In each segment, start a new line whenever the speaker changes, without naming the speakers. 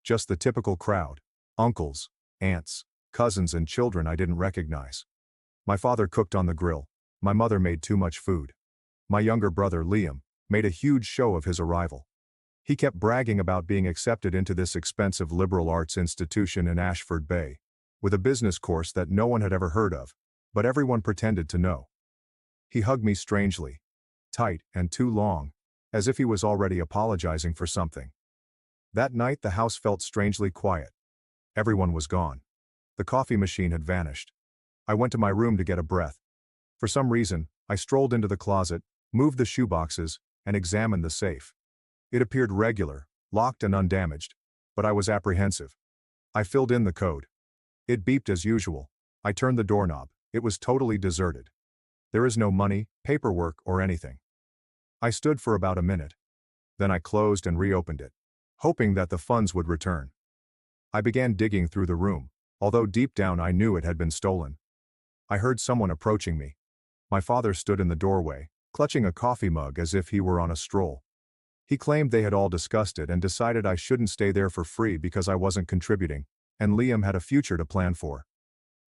Just the typical crowd. Uncles, aunts, cousins and children I didn't recognize. My father cooked on the grill. My mother made too much food. My younger brother, Liam, made a huge show of his arrival. He kept bragging about being accepted into this expensive liberal arts institution in Ashford Bay, with a business course that no one had ever heard of, but everyone pretended to know. He hugged me strangely, tight and too long, as if he was already apologizing for something. That night the house felt strangely quiet. Everyone was gone. The coffee machine had vanished. I went to my room to get a breath. For some reason, I strolled into the closet, moved the shoeboxes, and examined the safe. It appeared regular, locked and undamaged, but I was apprehensive. I filled in the code. It beeped as usual. I turned the doorknob. It was totally deserted. There is no money, paperwork, or anything. I stood for about a minute. Then I closed and reopened it, hoping that the funds would return. I began digging through the room, although deep down I knew it had been stolen. I heard someone approaching me. My father stood in the doorway, clutching a coffee mug as if he were on a stroll. He claimed they had all discussed it and decided I shouldn't stay there for free because I wasn't contributing, and Liam had a future to plan for.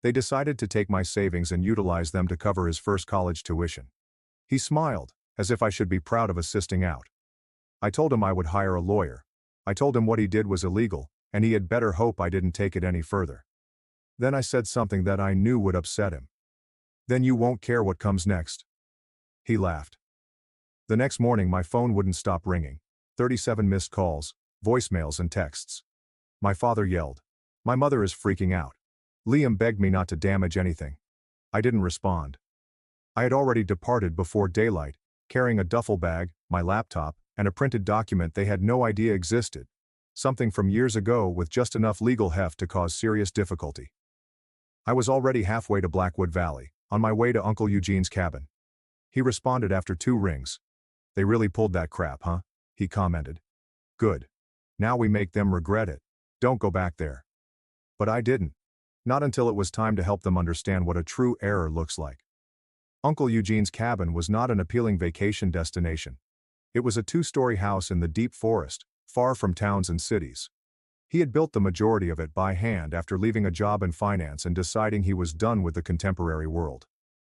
They decided to take my savings and utilize them to cover his first college tuition. He smiled, as if I should be proud of assisting out. I told him I would hire a lawyer. I told him what he did was illegal, and he had better hope I didn't take it any further. Then I said something that I knew would upset him. Then you won't care what comes next. He laughed. The next morning my phone wouldn't stop ringing. 37 missed calls, voicemails and texts. My father yelled. My mother is freaking out. Liam begged me not to damage anything. I didn't respond. I had already departed before daylight, carrying a duffel bag, my laptop, and a printed document they had no idea existed. Something from years ago with just enough legal heft to cause serious difficulty. I was already halfway to Blackwood Valley, on my way to Uncle Eugene's cabin. He responded after 2 rings. They really pulled that crap, huh? He commented. Good. Now we make them regret it. Don't go back there. But I didn't. Not until it was time to help them understand what a true error looks like. Uncle Eugene's cabin was not an appealing vacation destination. It was a 2-story house in the deep forest, far from towns and cities. He had built the majority of it by hand after leaving a job in finance and deciding he was done with the contemporary world.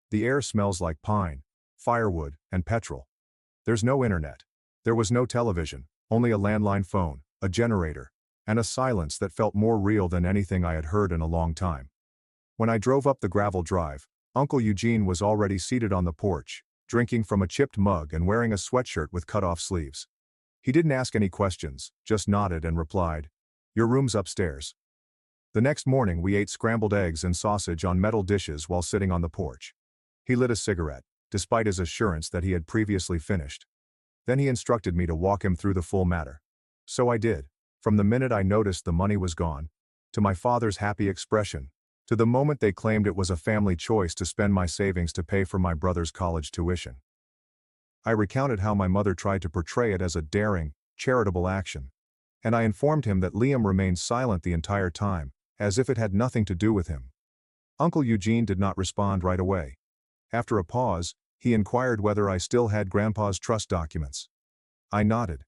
The air smells like pine, firewood, and petrol. There's no internet. There was no television, only a landline phone, a generator, and a silence that felt more real than anything I had heard in a long time. When I drove up the gravel drive, Uncle Eugene was already seated on the porch, drinking from a chipped mug and wearing a sweatshirt with cut-off sleeves. He didn't ask any questions, just nodded and replied, "Your room's upstairs." The next morning we ate scrambled eggs and sausage on metal dishes while sitting on the porch. He lit a cigarette, despite his assurance that he had previously finished. Then he instructed me to walk him through the full matter. So I did. From the minute I noticed the money was gone, to my father's happy expression, to the moment they claimed it was a family choice to spend my savings to pay for my brother's college tuition. I recounted how my mother tried to portray it as a daring, charitable action, and I informed him that Liam remained silent the entire time, as if it had nothing to do with him. Uncle Eugene did not respond right away. After a pause, he inquired whether I still had Grandpa's trust documents. I nodded.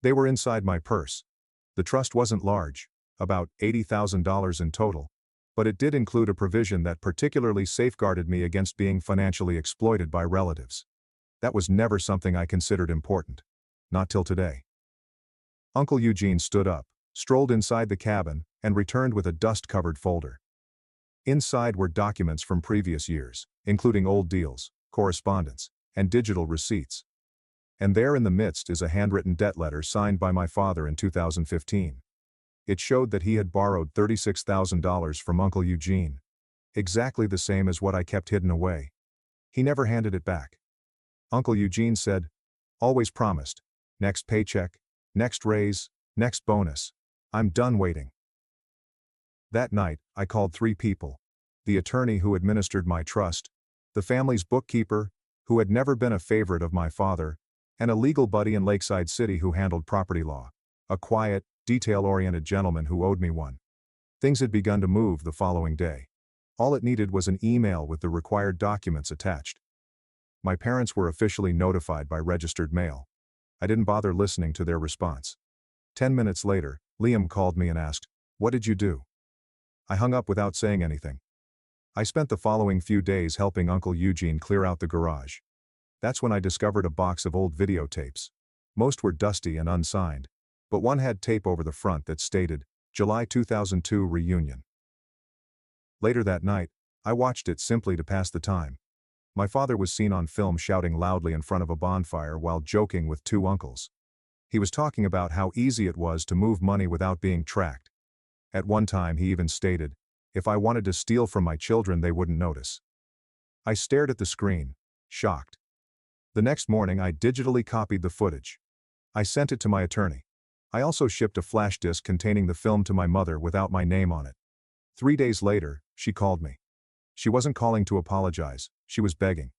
They were inside my purse. The trust wasn't large, about $80,000 in total, but it did include a provision that particularly safeguarded me against being financially exploited by relatives. That was never something I considered important. Not till today. Uncle Eugene stood up, strolled inside the cabin, and returned with a dust-covered folder. Inside were documents from previous years, including old deals, correspondence, and digital receipts. And there in the midst is a handwritten debt letter signed by my father in 2015. It showed that he had borrowed $36,000 from Uncle Eugene. Exactly the same as what I kept hidden away. He never handed it back. Uncle Eugene said, "Always promised. Next paycheck, next raise, next bonus. I'm done waiting." That night, I called 3 people. The attorney who administered my trust, the family's bookkeeper, who had never been a favorite of my father, and a legal buddy in Lakeside City who handled property law, a quiet, detail-oriented gentleman who owed me one. Things had begun to move the following day. All it needed was an email with the required documents attached. My parents were officially notified by registered mail. I didn't bother listening to their response. 10 minutes later, Liam called me and asked, "What did you do?" I hung up without saying anything. I spent the following few days helping Uncle Eugene clear out the garage. That's when I discovered a box of old videotapes. Most were dusty and unsigned, but one had tape over the front that stated, July 2002 reunion. Later that night, I watched it simply to pass the time. My father was seen on film shouting loudly in front of a bonfire while joking with two uncles. He was talking about how easy it was to move money without being tracked. At one time he even stated, "If I wanted to steal from my children they wouldn't notice." I stared at the screen, shocked. The next morning I digitally copied the footage. I sent it to my attorney. I also shipped a flash disk containing the film to my mother without my name on it. 3 days later, she called me. She wasn't calling to apologize, she was begging.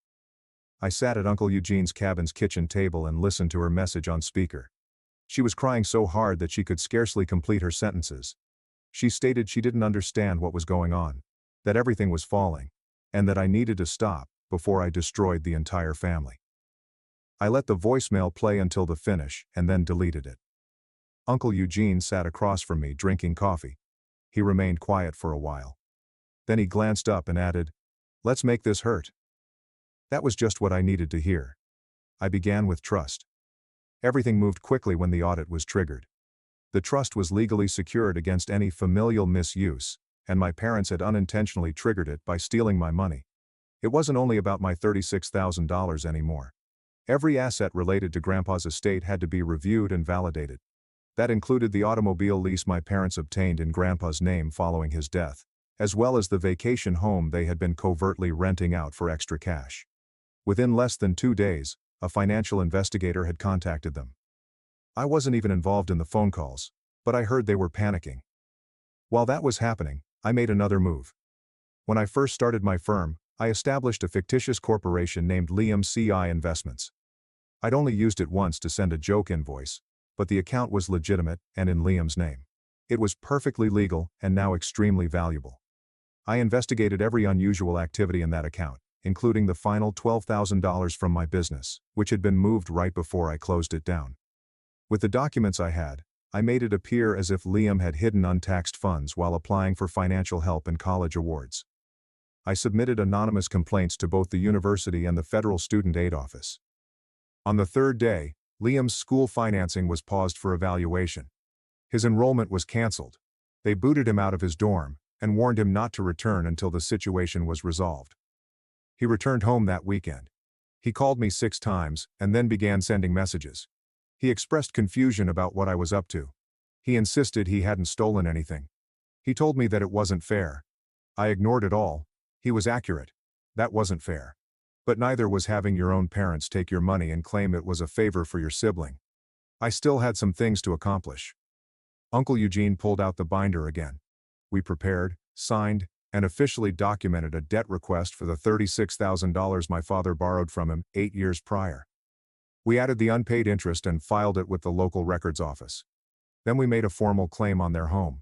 I sat at Uncle Eugene's cabin's kitchen table and listened to her message on speaker. She was crying so hard that she could scarcely complete her sentences. She stated she didn't understand what was going on, that everything was falling, and that I needed to stop before I destroyed the entire family. I let the voicemail play until the finish and then deleted it. Uncle Eugene sat across from me drinking coffee. He remained quiet for a while. Then he glanced up and added, "Let's make this hurt." That was just what I needed to hear. I began with trust. Everything moved quickly when the audit was triggered. The trust was legally secured against any familial misuse, and my parents had unintentionally triggered it by stealing my money. It wasn't only about my $36,000 anymore. Every asset related to Grandpa's estate had to be reviewed and validated. That included the automobile lease my parents obtained in Grandpa's name following his death, as well as the vacation home they had been covertly renting out for extra cash. Within less than 2 days, a financial investigator had contacted them. I wasn't even involved in the phone calls, but I heard they were panicking. While that was happening, I made another move. When I first started my firm, I established a fictitious corporation named Liam CI Investments. I'd only used it once to send a joke invoice, but the account was legitimate and in Liam's name. It was perfectly legal and now extremely valuable. I investigated every unusual activity in that account, including the final $12,000 from my business, which had been moved right before I closed it down. With the documents I had, I made it appear as if Liam had hidden untaxed funds while applying for financial help and college awards. I submitted anonymous complaints to both the university and the federal student aid office. On the third day, Liam's school financing was paused for evaluation. His enrollment was canceled. They booted him out of his dorm and warned him not to return until the situation was resolved. He returned home that weekend. He called me 6 times and then began sending messages. He expressed confusion about what I was up to. He insisted he hadn't stolen anything. He told me that it wasn't fair. I ignored it all. He was accurate. That wasn't fair. But neither was having your own parents take your money and claim it was a favor for your sibling. I still had some things to accomplish. Uncle Eugene pulled out the binder again. We prepared, signed, and officially documented a debt request for the $36,000 my father borrowed from him 8 years prior. We added the unpaid interest and filed it with the local records office. Then we made a formal claim on their home.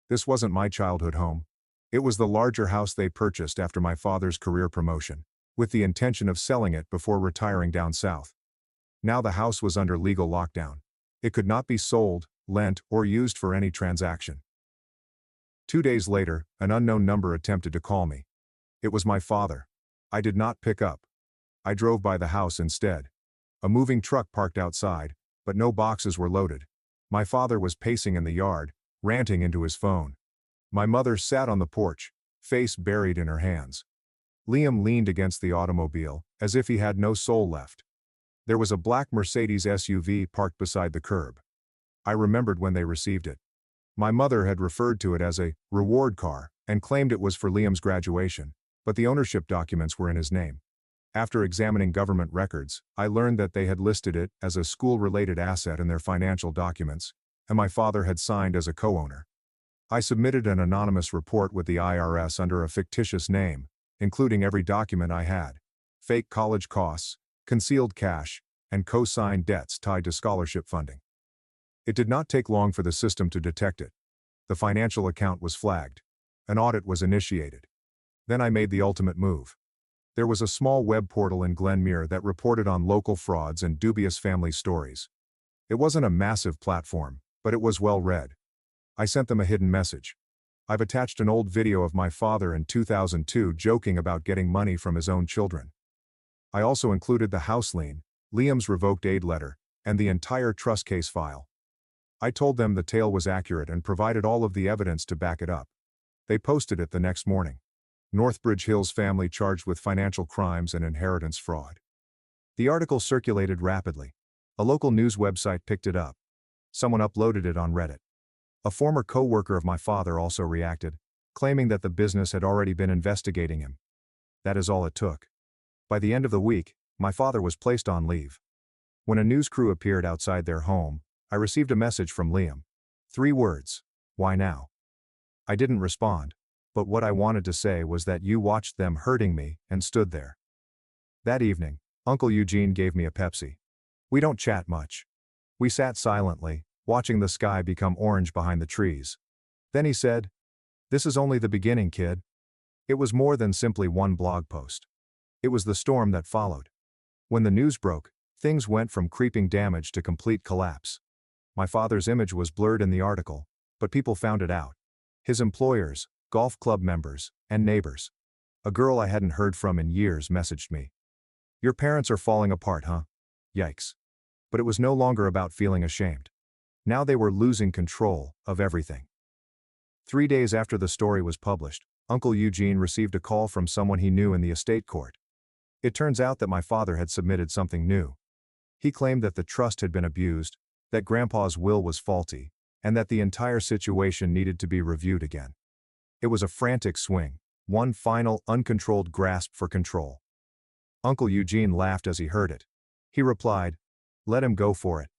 This wasn't my childhood home. It was the larger house they purchased after my father's career promotion, with the intention of selling it before retiring down south. Now the house was under legal lockdown. It could not be sold, lent, or used for any transaction. 2 days later, an unknown number attempted to call me. It was my father. I did not pick up. I drove by the house instead. A moving truck parked outside, but no boxes were loaded. My father was pacing in the yard, ranting into his phone. My mother sat on the porch, face buried in her hands. Liam leaned against the automobile, as if he had no soul left. There was a black Mercedes SUV parked beside the curb. I remembered when they received it. My mother had referred to it as a reward car and claimed it was for Liam's graduation, but the ownership documents were in his name. After examining government records, I learned that they had listed it as a school-related asset in their financial documents, and my father had signed as a co-owner. I submitted an anonymous report with the IRS under a fictitious name, including every document I had, fake college costs, concealed cash, and co-signed debts tied to scholarship funding. It did not take long for the system to detect it. The financial account was flagged. An audit was initiated. Then I made the ultimate move. There was a small web portal in Glenmuir that reported on local frauds and dubious family stories. It wasn't a massive platform, but it was well read. I sent them a hidden message. I've attached an old video of my father in 2002 joking about getting money from his own children. I also included the house lien, Liam's revoked aid letter, and the entire trust case file. I told them the tale was accurate and provided all of the evidence to back it up. They posted it the next morning. Northbridge Hill's family charged with financial crimes and inheritance fraud. The article circulated rapidly. A local news website picked it up. Someone uploaded it on Reddit. A former co-worker of my father also reacted, claiming that the business had already been investigating him. That is all it took. By the end of the week, my father was placed on leave. When a news crew appeared outside their home, I received a message from Liam. 3 words. Why now? I didn't respond, but what I wanted to say was that you watched them hurting me and stood there. That evening, Uncle Eugene gave me a Pepsi. We don't chat much. We sat silently, watching the sky become orange behind the trees. Then he said, "This is only the beginning, kid." It was more than simply one blog post. It was the storm that followed. When the news broke, things went from creeping damage to complete collapse. My father's image was blurred in the article, but people found it out. His employers, golf club members, and neighbors. A girl I hadn't heard from in years messaged me. "Your parents are falling apart, huh?" Yikes. But it was no longer about feeling ashamed. Now they were losing control of everything. 3 days after the story was published, Uncle Eugene received a call from someone he knew in the estate court. It turns out that my father had submitted something new. He claimed that the trust had been abused, that Grandpa's will was faulty, and that the entire situation needed to be reviewed again. It was a frantic swing, one final, uncontrolled grasp for control. Uncle Eugene laughed as he heard it. He replied, "Let him go for it.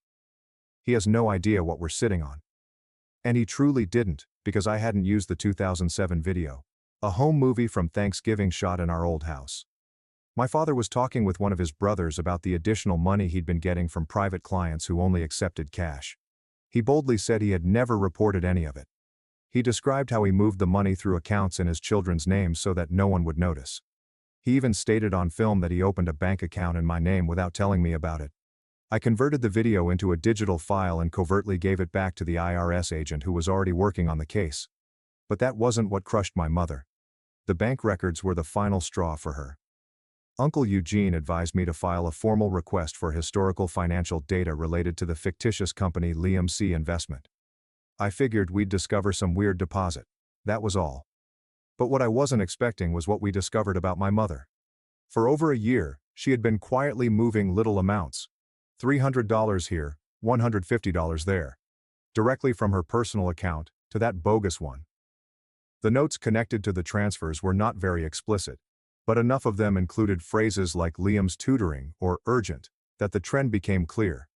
He has no idea what we're sitting on." And he truly didn't, because I hadn't used the 2007 video, a home movie from Thanksgiving shot in our old house. My father was talking with one of his brothers about the additional money he'd been getting from private clients who only accepted cash. He boldly said he had never reported any of it. He described how he moved the money through accounts in his children's names so that no one would notice. He even stated on film that he opened a bank account in my name without telling me about it. I converted the video into a digital file and covertly gave it back to the IRS agent who was already working on the case. But that wasn't what crushed my mother. The bank records were the final straw for her. Uncle Eugene advised me to file a formal request for historical financial data related to the fictitious company Liam C. Investment. I figured we'd discover some weird deposit. That was all. But what I wasn't expecting was what we discovered about my mother. For over a year, she had been quietly moving little amounts. $300 here, $150 there. Directly from her personal account to that bogus one. The notes connected to the transfers were not very explicit, but enough of them included phrases like Liam's tutoring or urgent, that the trend became clear.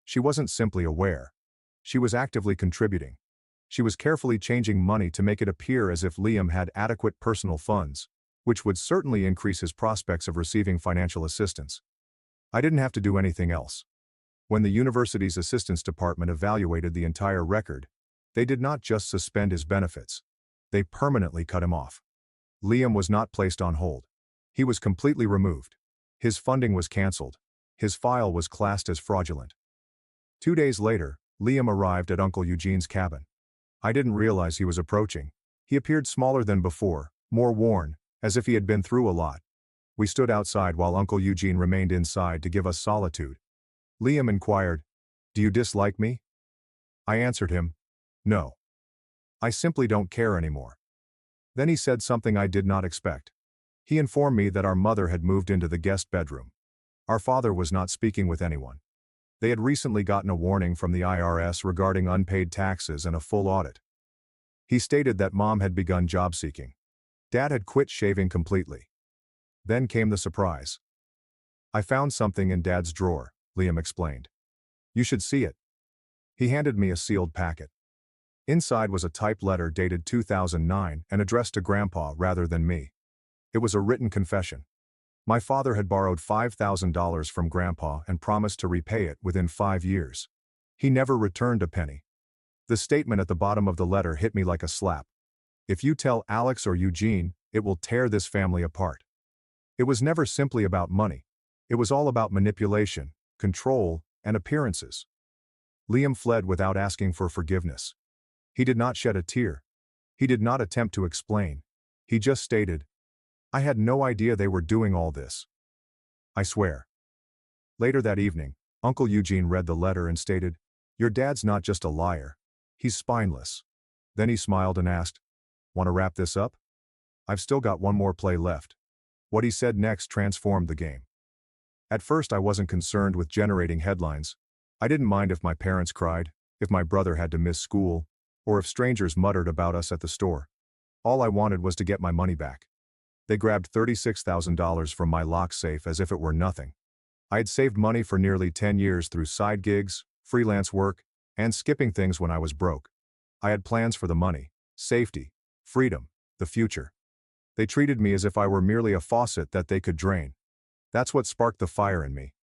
She wasn't simply aware. She was actively contributing. She was carefully changing money to make it appear as if Liam had adequate personal funds, which would certainly increase his prospects of receiving financial assistance. I didn't have to do anything else. When the university's assistance department evaluated the entire record, they did not just suspend his benefits. They permanently cut him off. Liam was not placed on hold. He was completely removed. His funding was canceled. His file was classed as fraudulent. 2 days later, Liam arrived at Uncle Eugene's cabin. I didn't realize he was approaching. He appeared smaller than before, more worn, as if he had been through a lot. We stood outside while Uncle Eugene remained inside to give us solitude. Liam inquired, "Do you dislike me?" I answered him, "No. I simply don't care anymore." Then he said something I did not expect. He informed me that our mother had moved into the guest bedroom. Our father was not speaking with anyone. They had recently gotten a warning from the IRS regarding unpaid taxes and a full audit. He stated that Mom had begun job seeking. Dad had quit shaving completely. Then came the surprise. "I found something in Dad's drawer," Liam explained. "You should see it." He handed me a sealed packet. Inside was a typed letter dated 2009 and addressed to Grandpa rather than me. It was a written confession. My father had borrowed $5,000 from Grandpa and promised to repay it within 5 years. He never returned a penny. The statement at the bottom of the letter hit me like a slap. "If you tell Alex or Eugene, it will tear this family apart." It was never simply about money. It was all about manipulation, control, and appearances. Liam fled without asking for forgiveness. He did not shed a tear. He did not attempt to explain. He just stated, "I had no idea they were doing all this. I swear." Later that evening, Uncle Eugene read the letter and stated, "Your dad's not just a liar. He's spineless." Then he smiled and asked, "Want to wrap this up? I've still got one more play left." What he said next transformed the game. At first I wasn't concerned with generating headlines. I didn't mind if my parents cried, if my brother had to miss school, or if strangers muttered about us at the store. All I wanted was to get my money back. They grabbed $36,000 from my lock safe as if it were nothing. I had saved money for nearly 10 years through side gigs, freelance work, and skipping things when I was broke. I had plans for the money, safety, freedom, the future. They treated me as if I were merely a faucet that they could drain. That's what sparked the fire in me.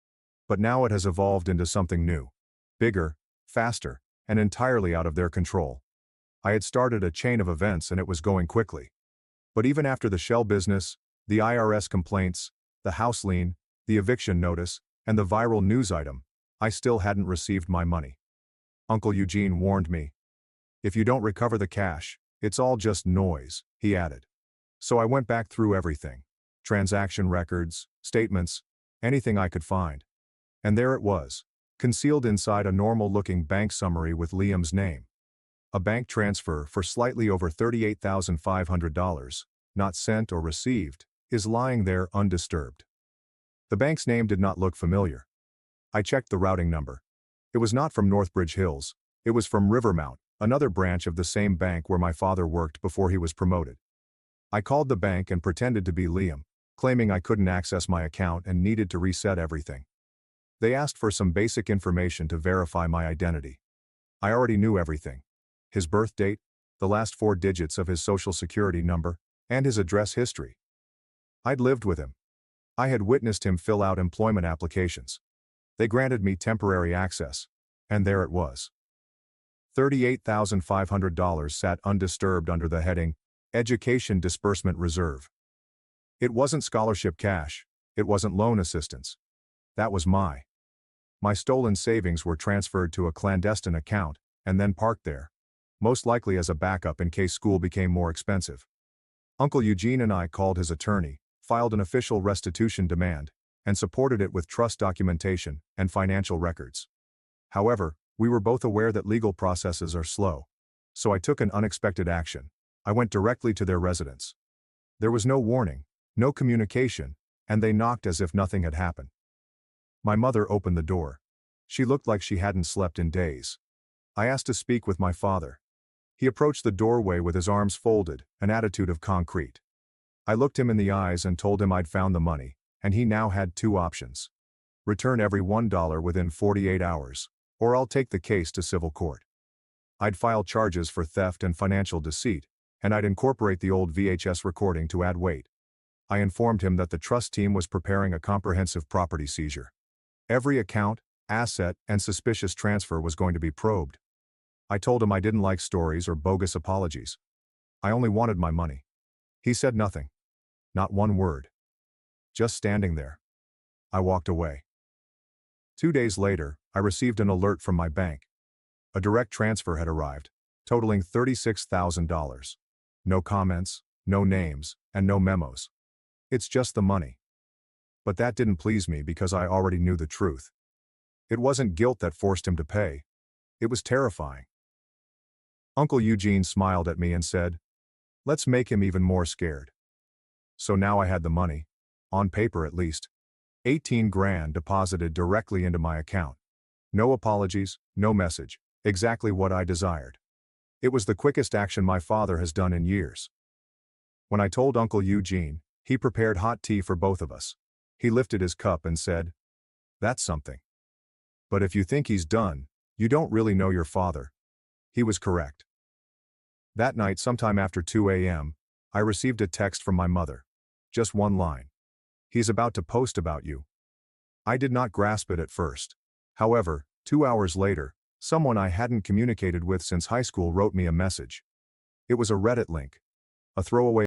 But now it has evolved into something new. Bigger, faster, and entirely out of their control. I had started a chain of events and it was going quickly. But even after the shell business, the IRS complaints, the house lien, the eviction notice, and the viral news item, I still hadn't received my money. Uncle Eugene warned me. "If you don't recover the cash, it's all just noise," he added. So I went back through everything. Transaction records, statements, anything I could find. And there it was, concealed inside a normal-looking bank summary with Liam's name. A bank transfer for slightly over $38,500, not sent or received, is lying there undisturbed. The bank's name did not look familiar. I checked the routing number. It was not from Northbridge Hills, it was from Rivermount, another branch of the same bank where my father worked before he was promoted. I called the bank and pretended to be Liam, claiming I couldn't access my account and needed to reset everything. They asked for some basic information to verify my identity. I already knew everything. His birth date, the last 4 digits of his social security number, and his address history. I'd lived with him. I had witnessed him fill out employment applications. They granted me temporary access, and there it was. $38,500 sat undisturbed under the heading, Education Disbursement Reserve. It wasn't scholarship cash, it wasn't loan assistance. That was my stolen savings were transferred to a clandestine account, and then parked there, most likely as a backup in case school became more expensive. Uncle Eugene and I called his attorney, filed an official restitution demand, and supported it with trust documentation and financial records. However, we were both aware that legal processes are slow. So I took an unexpected action. I went directly to their residence. There was no warning, no communication, and they knocked as if nothing had happened. My mother opened the door. She looked like she hadn't slept in days. I asked to speak with my father. He approached the doorway with his arms folded, an attitude of concrete. I looked him in the eyes and told him I'd found the money, and he now had 2 options. Return every $1 within 48 hours, or I'll take the case to civil court. I'd file charges for theft and financial deceit, and I'd incorporate the old VHS recording to add weight. I informed him that the trust team was preparing a comprehensive property seizure. Every account, asset, and suspicious transfer was going to be probed. I told him I didn't like stories or bogus apologies. I only wanted my money. He said nothing. Not one word. Just standing there. I walked away. 2 days later, I received an alert from my bank. A direct transfer had arrived, totaling $36,000. No comments, no names, and no memos. It's just the money. But that didn't please me because I already knew the truth. It wasn't guilt that forced him to pay. It was terrifying. Uncle Eugene smiled at me and said, "Let's make him even more scared." So now I had the money, on paper at least. 18 grand deposited directly into my account. No apologies, no message, exactly what I desired. It was the quickest action my father has done in years. When I told Uncle Eugene, he prepared hot tea for both of us. He lifted his cup and said, "That's something. But if you think he's done, you don't really know your father." He was correct. That night, sometime after 2 a.m., I received a text from my mother. Just one line. "He's about to post about you." I did not grasp it at first. However, 2 hours later, someone I hadn't communicated with since high school wrote me a message. It was a Reddit link. A throwaway